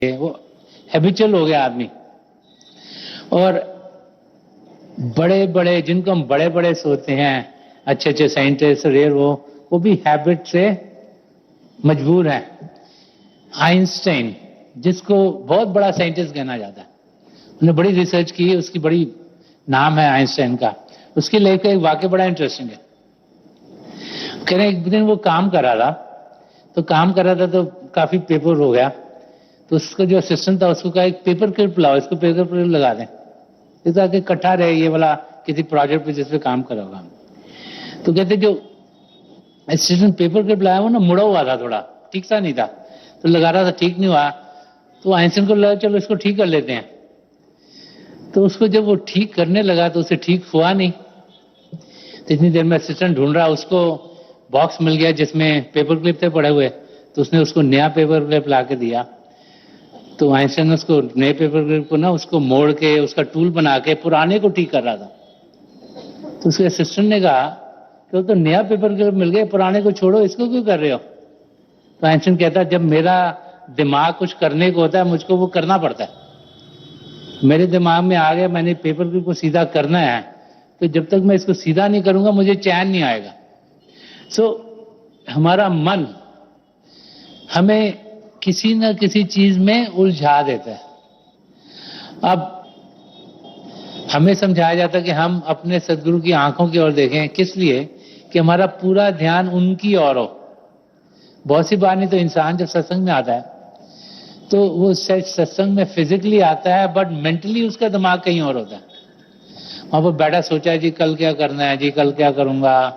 وہ ہیبیچل ہو گیا آدمی. اور بڑے بڑے جن کو ہم بڑے بڑے سوچتے ہیں اچھے اچھے سائنٹسٹ ریئر وہ بھی ہیبٹ سے مجبور ہیں. آئنسٹائن جس کو بہت بڑا سائنٹسٹ کہنا جاتا ہے, انہوں نے بڑی ریسرچ کی, اس کی بڑی نام ہے آئنسٹائن کا. اس کے لے کے ایک واقعہ بڑا انٹرسٹنگ ہے. کہہ رہے ایک دن وہ کام کر رہا تھا تو کافی پیپر ہو گیا. تو اس کا جو اسسٹنٹ تھا اس کو کہا ایک پیپر کلپ لاؤ, اس کو پیپر کلپ لگا دیں تاکہ اکٹھا رہے یہ والا کسی پروجیکٹ پہ جس پہ کام کرا ہوگا. تو کہتے جو اسسٹنٹ پیپر کلپ لایا وہ نا مڑا ہوا تھا, تھوڑا ٹھیک سا نہیں تھا, تو لگا رہا تھا ٹھیک نہیں ہوا. تو آئنسٹائن کو لگا چلو اس کو ٹھیک کر لیتے ہیں. تو اس کو جب وہ ٹھیک کرنے لگا تو اسے ٹھیک ہوا نہیں. تو اتنی دیر میں اسسٹنٹ ڈھونڈ رہا, اس کو باکس مل گیا جس میں پیپر کلپ تھے پڑے ہوئے. تو اس نے اس کو نیا پیپر کلپ لا کے دیا. تو آئنسٹائن نے اس کو نئے پیپر کلپ کو نا اس کو موڑ کے اس کا ٹول بنا کے پرانے کو ٹھیک کر رہا تھا. تو اس کے اسسٹنٹ نے کہا کہ وہ تو نیا پیپر کلپ مل گیا, پرانے کو چھوڑو, اس کو کیوں کر رہے ہو؟ تو آئنسٹائن کہتا جب میرا دماغ کچھ کرنے کو ہوتا ہے مجھ کو وہ کرنا پڑتا ہے. میرے دماغ میں آ گیا میں نے پیپر کلپ کو سیدھا کرنا ہے, تو جب تک میں اس کو سیدھا نہیں کروں گا مجھے چین نہیں آئے گا. ہمارا من ہمیں کسی نہ کسی چیز میں الجھا دیتا ہے. اب ہمیں سمجھایا جاتا ہے کہ ہم اپنے سدگرو کی آنکھوں کی اور دیکھیں, کس لیے کہ ہمارا پورا دھیان ان کی اور ہو. بہت سی بار نہیں تو انسان جب ستسنگ میں آتا ہے تو وہ ستسنگ میں فزیکلی آتا ہے بٹ مینٹلی اس کا دماغ کہیں اور ہوتا ہے. وہاں پر بیٹھا سوچا ہے جی کل کیا کرنا ہے, جی کل کیا کروں گا,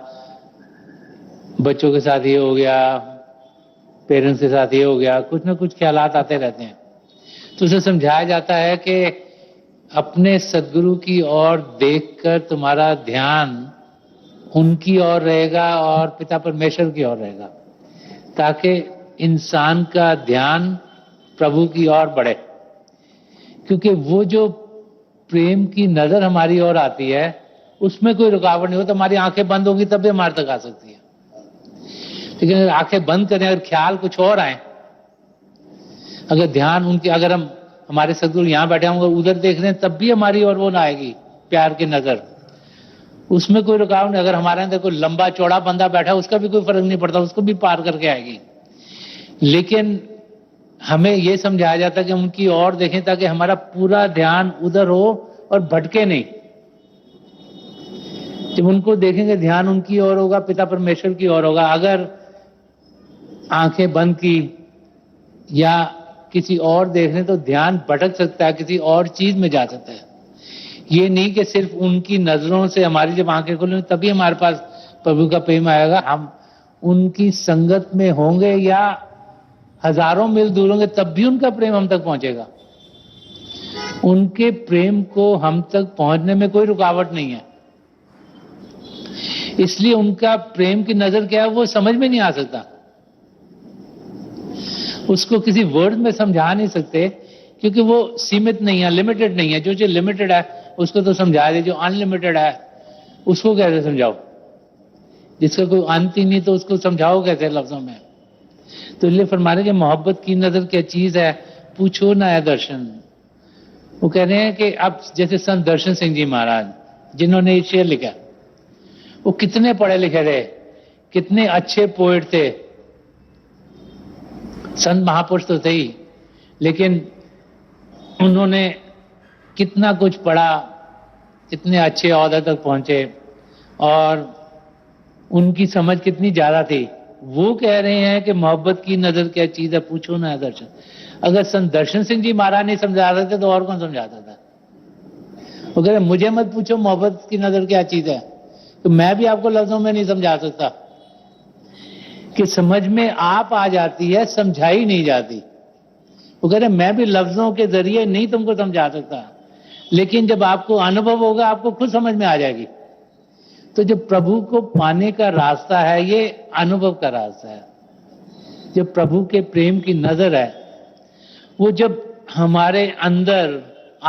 بچوں کے ساتھ یہ ہو گیا, پیرنٹس کے ساتھ یہ ہو گیا, کچھ نہ کچھ خیالات آتے رہتے ہیں. تو اسے سمجھایا جاتا ہے کہ اپنے سدگرو کی اور دیکھ کر تمہارا دھیان ان کی اور رہے گا اور پتا پرمیشور کی اور رہے گا, تاکہ انسان کا دھیان پربھو کی اور بڑھے. کیونکہ وہ جو پریم کی نظر ہماری اور آتی ہے اس میں کوئی رکاوٹ نہیں ہوتا. ہماری آنکھیں بند ہوگی تب بھی ہمارے تک آ سکتی ہے, لیکن اگر آنکھیں بند کریں, اگر خیال کچھ اور آئے, اگر دھیان ان کی, اگر ہمارے سدگرو یہاں بیٹھے ہوں گے ادھر دیکھ رہے ہیں تب بھی ہماری اور وہ نہ آئے گی پیار کی نظر, اس میں کوئی رکاوٹ نہیں. اگر ہمارے اندر کوئی لمبا چوڑا بندہ بیٹھا اس کا بھی کوئی فرق نہیں پڑتا, اس کو بھی پار کر کے آئے گی. لیکن ہمیں یہ سمجھایا جاتا ہے کہ ان کی اور دیکھیں تاکہ ہمارا پورا دھیان ادھر ہو اور بھٹکے نہیں. جب ان کو دیکھیں گے دھیان ان کی اور ہوگا, پتا پرمیشور کی اور ہوگا. اگر آنکھیں بند کی یا کسی اور دیکھنے تو دھیان بھٹک سکتا ہے, کسی اور چیز میں جا سکتا ہے. یہ نہیں کہ صرف ان کی نظروں سے ہماری جب آنکھیں کھلیں تبھی ہمارے پاس پربھو کا پریم آئے گا. ہم ان کی سنگت میں ہوں گے یا ہزاروں میل دور ہوں گے تب بھی ان کا پریم ہم تک پہنچے گا. ان کے پریم کو ہم تک پہنچنے میں کوئی رکاوٹ نہیں ہے. اس لیے ان کا پریم کی نظر کیا ہے وہ سمجھ میں نہیں آ سکتا, اس کو کسی ورڈ میں سمجھا نہیں سکتے, کیونکہ وہ سیمت نہیں ہے, لمیٹڈ نہیں ہے. جو چیز لمیٹڈ ہے اس کو تو سمجھا دے, جو ان لمیٹڈ ہے اس کو کیسے سمجھاؤ؟ جس کا کوئی انت ہی نہیں تو اس کو سمجھاؤ کیسے لفظوں میں؟ تو اس لیے فرمانے کہ محبت کی نظر کیا چیز ہے, پوچھو نہ ہے درشن. وہ کہہ رہے ہیں کہ اب جیسے سنت درشن سنگھ جی مہاراج جنہوں نے یہ شعر لکھا, وہ کتنے پڑھے لکھے تھے, کتنے اچھے پوئٹ تھے, سنت مہاپرش تو تھے ہی, لیکن انہوں نے کتنا کچھ پڑھا, کتنے اچھے عہدے تک پہنچے, اور ان کی سمجھ کتنی زیادہ تھی. وہ کہہ رہے ہیں کہ محبت کی نظر کیا چیز ہے, پوچھو نہ ہے درشن. اگر سنت درشن سنگھ جی مہاراج نہیں سمجھا سکتے تو اور کون سمجھاتا تھا؟ وہ کہہ رہے مجھے مت پوچھو محبت کی نظر کیا چیز ہے, تو میں بھی آپ کو لفظوں میں نہیں سمجھا سکتا. کہ سمجھ میں آپ آ جاتی ہے, سمجھائی نہیں جاتی. وہ کہہ رہے میں بھی لفظوں کے ذریعے نہیں تم کو سمجھا سکتا, لیکن جب آپ کو انوبھو ہوگا آپ کو خود سمجھ میں آ جائے گی. تو جو پربھو کو پانے کا راستہ ہے یہ انوبھو کا راستہ ہے. جو پربھو کے پریم کی نظر ہے وہ جب ہمارے اندر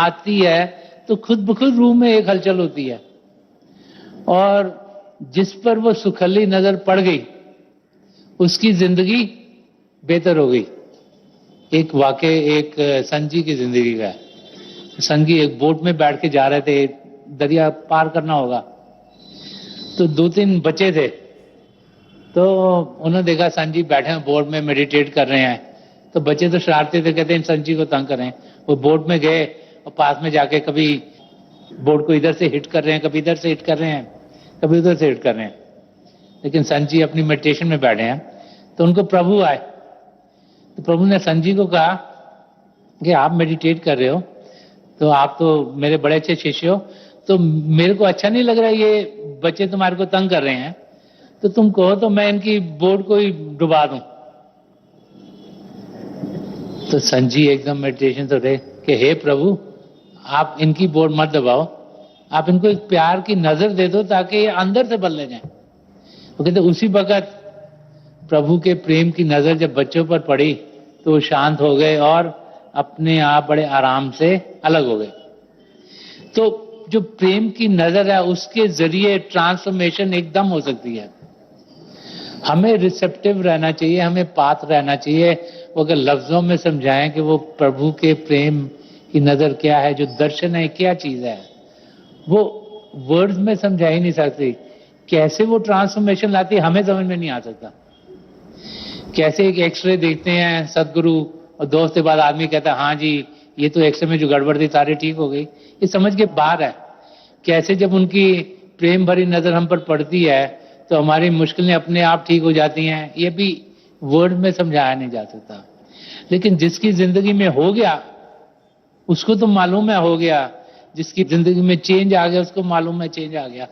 آتی ہے تو خود بخود روح میں ایک ہلچل ہوتی ہے, اور جس پر وہ سکھلی نظر پڑ گئی اس کی زندگی بہتر ہو گئی. ایک واقع ایک سنجی کی زندگی کا ہے. سنجی ایک بوٹ میں بیٹھ کے جا رہے تھے, دریا پار کرنا ہوگا, تو 2-3 بچے تھے, تو انہوں نے دیکھا سنجی بیٹھے ہیں بوٹ میں میڈیٹیٹ کر رہے ہیں, تو بچے تو شرارتی تھے, کہتے ہیں سنجی کو تنگ کریں. وہ بوٹ میں گئے اور پاس میں جا کے کبھی بوٹ کو ادھر سے ہٹ کر رہے ہیں, کبھی ادھر سے ہٹ کر رہے ہیں, کبھی ادھر سے ہٹ کر رہے ہیں, لیکن سنجی اپنی میڈیٹیشن میں بیٹھے ہیں. تو ان کو پربھو آئے, تو پربھو نے سنجی کو کہا کہ آپ میڈیٹیٹ کر رہے ہو, تو آپ تو میرے بڑے اچھے شیشے ہو, تو میرے کو اچھا نہیں لگ رہا یہ بچے تمہارے کو تنگ کر رہے ہیں, تو تم کہو تو میں ان کی بوٹ کو ہی ڈبا دوں. تو سنجی ایک دم میڈیٹیشن سے اٹھے کہ ہے پربھو, آپ ان کی بوٹ مت دباؤ, آپ ان کو ایک پیار کی نظر دے دو تاکہ یہ اندر سے بدلے جائیں. وہ کہتے اسی وقت پربھو کے پریم کی نظر جب بچوں پر پڑی تو وہ شانت ہو گئے اور اپنے آپ بڑے آرام سے الگ ہو گئے. تو جو پریم کی نظر ہے اس کے ذریعے ٹرانسفارمیشن ایک دم ہو سکتی ہے. ہمیں ریسیپٹیو رہنا چاہیے, ہمیں پات رہنا چاہیے. وہ اگر لفظوں میں سمجھائیں کہ وہ پربھو کے پریم کی نظر کیا ہے, جو درشن ہے کیا چیز ہے, وہ ورڈز میں سمجھائی نہیں سکتی. کیسے وہ ٹرانسفارمیشن لاتی ہے ہمیں سمجھ میں نہیں آ سکتا. کیسے ایک ایکس رے دیکھتے ہیں سدگرو, اور 2 ہفتے بعد آدمی کہتا ہے ہاں جی یہ تو ایکس رے میں جو گڑبڑ تھی ساری ٹھیک ہو گئی, یہ سمجھ کے باہر ہے. کیسے جب ان کی پریم بھری نظر ہم پر پڑتی ہے تو ہماری مشکلیں اپنے آپ ٹھیک ہو جاتی ہیں, یہ بھی ورڈ میں سمجھایا نہیں جا سکتا. لیکن جس کی زندگی میں ہو گیا اس کو تو معلوم ہے ہو گیا, جس کی زندگی میں چینج آ گیا اس کو معلوم ہے چینج آ گیا.